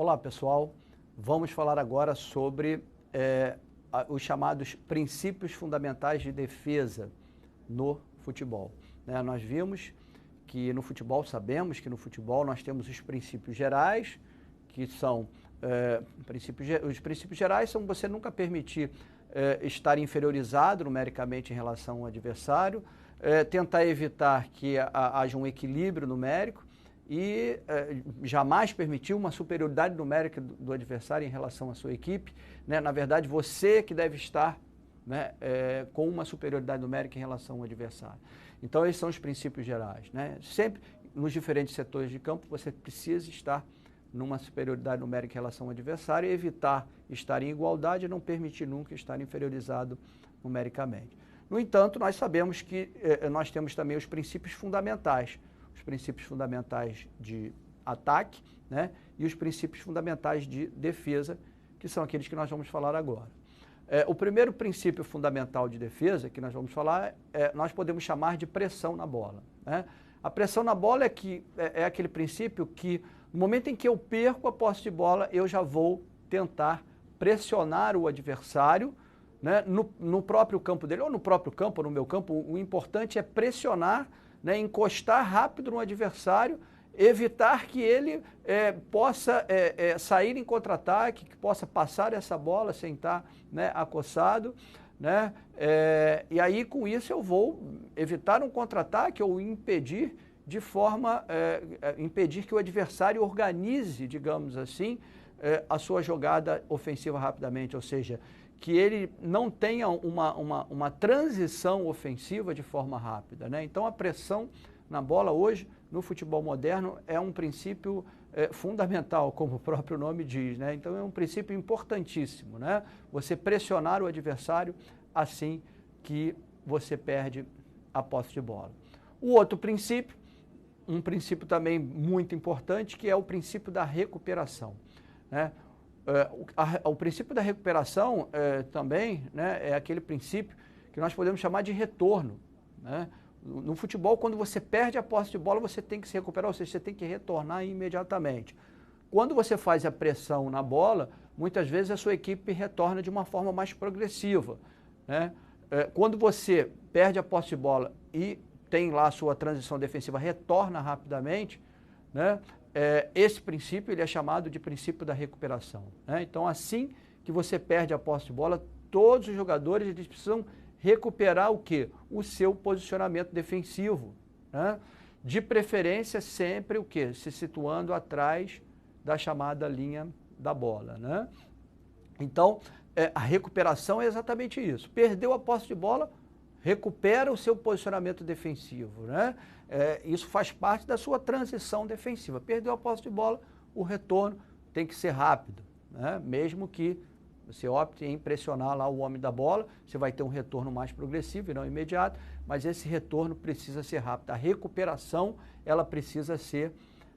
Olá, pessoal. Vamos falar agora sobre os chamados princípios fundamentais de defesa no futebol. Nós vimos que no futebol, sabemos que no futebol nós temos os princípios gerais, que são, os princípios gerais são você nunca permitir estar inferiorizado numericamente em relação ao adversário, tentar evitar que haja um equilíbrio numérico, e jamais permitir uma superioridade numérica do adversário em relação à sua equipe. Na verdade, você que deve estar com uma superioridade numérica em relação ao adversário. Então, esses são os princípios gerais. Sempre, nos diferentes setores de campo, você precisa estar numa superioridade numérica em relação ao adversário e evitar estar em igualdade e não permitir nunca estar inferiorizado numericamente. No entanto, nós sabemos que nós temos também os princípios fundamentais de ataque, e os princípios fundamentais de defesa, que são aqueles que nós vamos falar agora. O primeiro princípio fundamental de defesa que nós vamos falar, nós podemos chamar de pressão na bola. A pressão na bola é aquele princípio que, no momento em que eu perco a posse de bola, eu já vou tentar pressionar o adversário, no próprio campo dele, ou no próprio campo, ou no meu campo. O importante é pressionar, encostar rápido no adversário, evitar que ele possa sair em contra-ataque, que possa passar essa bola sem estar acossado, e aí com isso eu vou evitar um contra-ataque ou impedir impedir que o adversário organize, digamos assim, a sua jogada ofensiva rapidamente, ou seja, que ele não tenha uma transição ofensiva de forma rápida. Então, a pressão na bola hoje, no futebol moderno, é um princípio fundamental, como o próprio nome diz. Então, é um princípio importantíssimo. Você pressionar o adversário assim que você perde a posse de bola. O outro princípio, um princípio também muito importante, que é o princípio da recuperação. O princípio da recuperação também é aquele princípio que nós podemos chamar de retorno. No futebol, quando você perde a posse de bola, você tem que se recuperar, ou seja, você tem que retornar imediatamente. Quando você faz a pressão na bola, muitas vezes a sua equipe retorna de uma forma mais progressiva. Quando você perde a posse de bola e tem lá a sua transição defensiva, retorna rapidamente, esse princípio ele é chamado de princípio da recuperação. Então, assim que você perde a posse de bola, todos os jogadores eles precisam recuperar o quê? O seu posicionamento defensivo. De preferência, sempre o quê? Se situando atrás da chamada linha da bola. Então, a recuperação é exatamente isso. Perdeu a posse de bola, recupera o seu posicionamento defensivo. Isso faz parte da sua transição defensiva. Perdeu a posse de bola, o retorno tem que ser rápido. Mesmo que você opte em pressionar lá o homem da bola, você vai ter um retorno mais progressivo e não imediato, mas esse retorno precisa ser rápido. A recuperação, ela precisa ser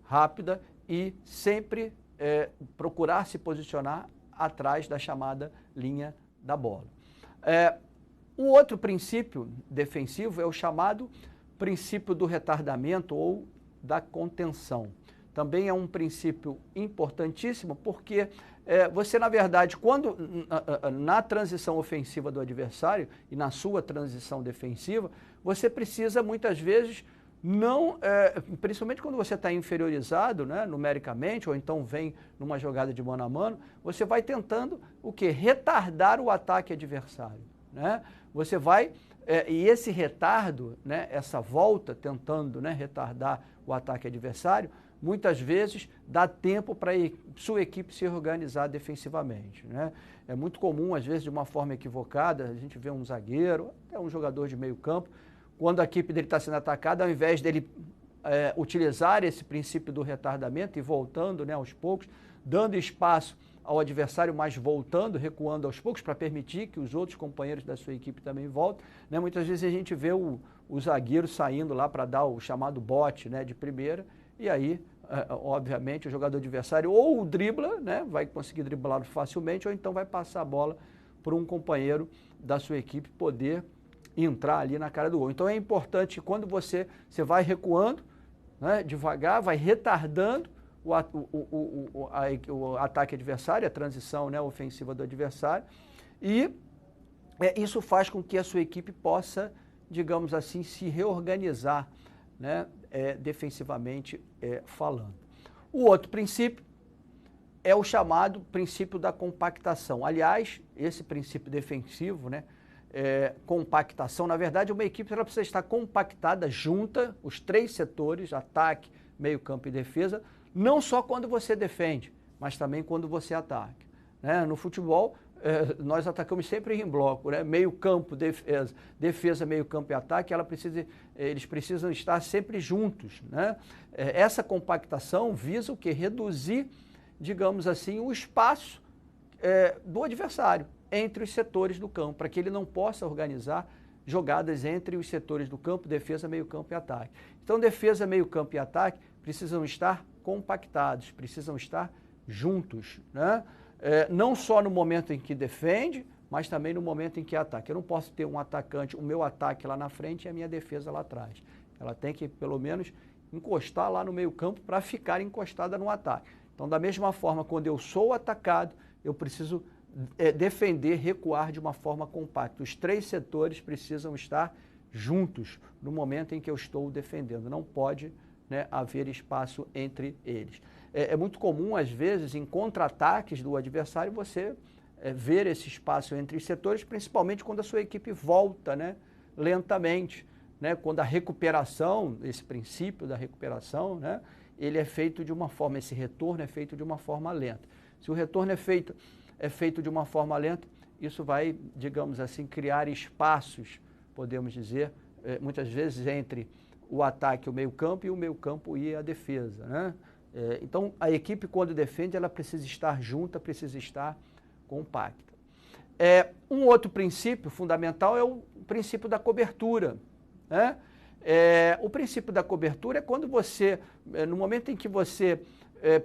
rápida e sempre procurar se posicionar atrás da chamada linha da bola. O outro princípio defensivo é o chamado princípio do retardamento ou da contenção. Também é um princípio importantíssimo porque você, na verdade, quando na transição ofensiva do adversário e na sua transição defensiva, você precisa muitas vezes principalmente quando você está inferiorizado numericamente, ou então vem numa jogada de mano a mano, você vai tentando o quê? Retardar o ataque adversário. Você vai, e esse retardo, essa volta tentando retardar o ataque adversário, muitas vezes dá tempo para sua equipe se organizar defensivamente. É muito comum, às vezes de uma forma equivocada, a gente vê um zagueiro, até um jogador de meio campo, quando a equipe dele está sendo atacada, ao invés dele utilizar esse princípio do retardamento e voltando aos poucos, dando espaço ao adversário, mas voltando, recuando aos poucos, para permitir que os outros companheiros da sua equipe também voltem. Muitas vezes a gente vê o zagueiro saindo lá para dar o chamado bote de primeira, e aí, obviamente, o jogador adversário ou dribla, vai conseguir driblá-lo facilmente, ou então vai passar a bola para um companheiro da sua equipe poder entrar ali na cara do gol. Então é importante, quando você vai recuando, devagar, vai retardando o ataque adversário, a transição, né, ofensiva do adversário, e isso faz com que a sua equipe possa, digamos assim, se reorganizar, né, defensivamente falando. O outro princípio é o chamado princípio da compactação. Aliás, esse princípio defensivo, né, compactação, na verdade, uma equipe ela precisa estar compactada, junta, os três setores, ataque, meio campo e defesa, não só quando você defende, mas também quando você ataca, né? No futebol, nós atacamos sempre em bloco, né? Meio campo, defesa, meio campo e ataque, eles precisam estar sempre juntos, né? Essa compactação visa o quê? Reduzir, digamos assim, o espaço do adversário entre os setores do campo, para que ele não possa organizar jogadas entre os setores do campo, defesa, meio campo e ataque. Então, defesa, meio campo e ataque precisam estar compactados, precisam estar juntos, né? Não só no momento em que defende, mas também no momento em que ataca. Eu não posso ter um atacante, o meu ataque lá na frente e a minha defesa lá atrás. Ela tem que, pelo menos, encostar lá no meio campo para ficar encostada no ataque. Então, da mesma forma, quando eu sou atacado, eu preciso defender, recuar de uma forma compacta. Os três setores precisam estar juntos no momento em que eu estou defendendo. Não pode, né, haver espaço entre eles. É muito comum, às vezes, em contra-ataques do adversário, você ver esse espaço entre os setores, principalmente quando a sua equipe volta, né, lentamente, né, quando a recuperação, esse princípio da recuperação, né, ele é feito de uma forma, esse retorno é feito de uma forma lenta. Se o retorno é feito de uma forma lenta, isso vai, digamos assim, criar espaços, podemos dizer, muitas vezes entre o ataque e o meio-campo, e o meio-campo e a defesa, né? Então, a equipe, quando defende, ela precisa estar junta, precisa estar compacta. Um outro princípio fundamental é o princípio da cobertura, né? O princípio da cobertura é quando você, no momento em que você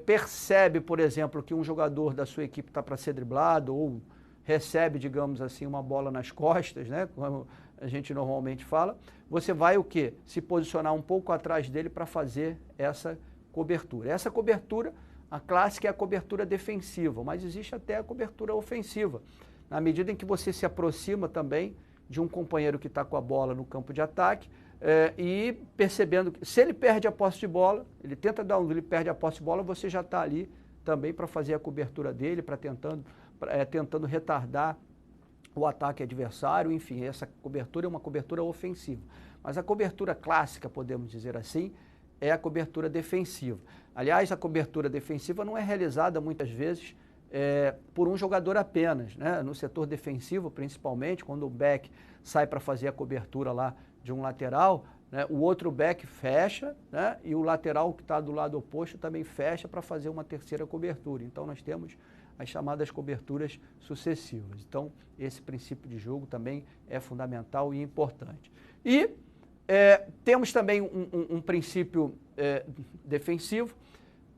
percebe, por exemplo, que um jogador da sua equipe está para ser driblado ou recebe, digamos assim, uma bola nas costas, né, como a gente normalmente fala, você vai o quê? Se posicionar um pouco atrás dele para fazer essa cobertura. Essa cobertura, a clássica é a cobertura defensiva, mas existe até a cobertura ofensiva, na medida em que você se aproxima também de um companheiro que está com a bola no campo de ataque, e percebendo que se ele perde a posse de bola, ele tenta dar ele perde a posse de bola, você já está ali também para fazer a cobertura dele, tentando retardar o ataque adversário, enfim, essa cobertura é uma cobertura ofensiva. Mas a cobertura clássica, podemos dizer assim, é a cobertura defensiva. Aliás, a cobertura defensiva não é realizada muitas vezes por um jogador apenas, né? No setor defensivo, principalmente, quando o back sai para fazer a cobertura lá de um lateral, né, o outro back fecha, né, e o lateral que está do lado oposto também fecha para fazer uma terceira cobertura. Então, nós temos as chamadas coberturas sucessivas. Então, esse princípio de jogo também é fundamental e importante. E temos também um princípio defensivo,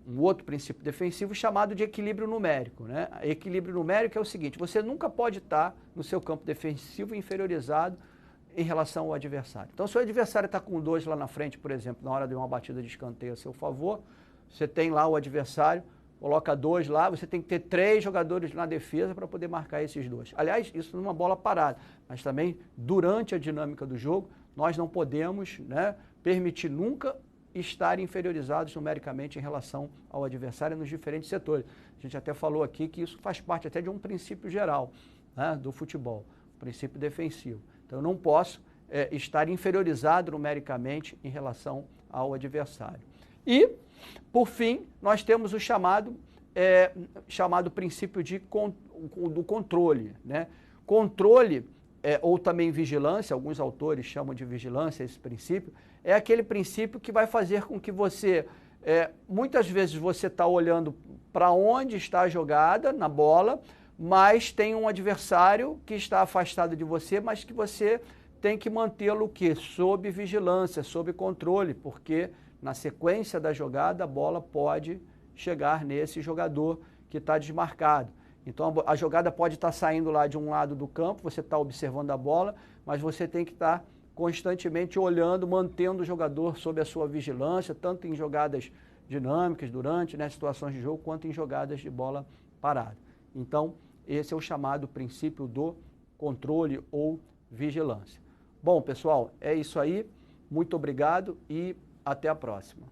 um outro princípio defensivo chamado de equilíbrio numérico, né? Equilíbrio numérico é o seguinte: você nunca pode estar no seu campo defensivo inferiorizado em relação ao adversário. Então, se o adversário está com 2 lá na frente, por exemplo, na hora de uma batida de escanteio a seu favor, você tem lá o adversário, coloca 2 lá, você tem que ter 3 jogadores na defesa para poder marcar esses 2. Aliás, isso numa bola parada, mas também durante a dinâmica do jogo, nós não podemos, né, permitir nunca estar inferiorizados numericamente em relação ao adversário nos diferentes setores. A gente até falou aqui que isso faz parte até de um princípio geral, né, do futebol, o princípio defensivo. Então, eu não posso estar inferiorizado numericamente em relação ao adversário. E, por fim, nós temos o chamado princípio do controle, né? Controle, ou também vigilância, alguns autores chamam de vigilância esse princípio, é aquele princípio que vai fazer com que você, muitas vezes você está olhando para onde está a jogada na bola, mas tem um adversário que está afastado de você, mas que você tem que mantê-lo o quê? Sob vigilância, sob controle, porque na sequência da jogada a bola pode chegar nesse jogador que está desmarcado. Então a jogada pode estar saindo lá de um lado do campo, você está observando a bola, mas você tem que estar constantemente olhando, mantendo o jogador sob a sua vigilância, tanto em jogadas dinâmicas durante, né, situações de jogo, quanto em jogadas de bola parada. Então, esse é o chamado princípio do controle ou vigilância. Bom, pessoal, é isso aí. Muito obrigado e até a próxima.